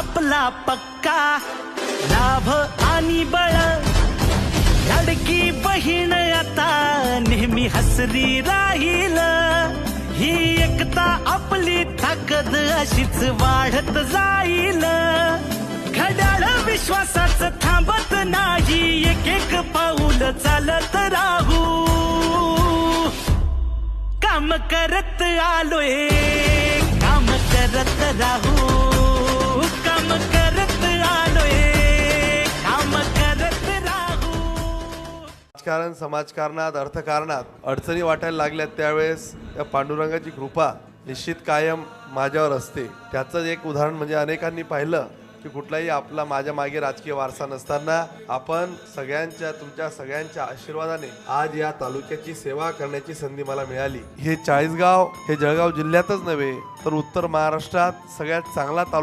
आपला पक्का, लाभ आणि बळ, लाडकी बहीण आता नेहमी हसरी राहील. ही एकता आपली ताकद अशीच वाढत जाईल. घड्याळ विश्वासाच थांबत नाही, एक एक पाऊल चालत राहू. काम करत आलोय, काम करत राहू. काम करत आलोय, काम करत राहू. राजकारण, समाजकारणात, अर्थकारणात अडचणी वाटायला लागल्यात त्यावेळेस त्या पांडुरंगाची कृपा निश्चित कायम माझ्यावर असते. त्याचं एक उदाहरण म्हणजे अनेकांनी पाहिलं की कुठलाही आपला माझ्या मागे राजकीय वारसा नसताना आपण सगळ्यांच्या, तुमच्या सगळ्यांच्या आशीर्वादाने आज या तालुक्याची सेवा करण्याची संधी मला मिळाली. हे चाळीसगाव हे जळगाव जिल्ह्यातच नव्हे तर उत्तर महाराष्ट्रात सगळ्यात चांगला तालुका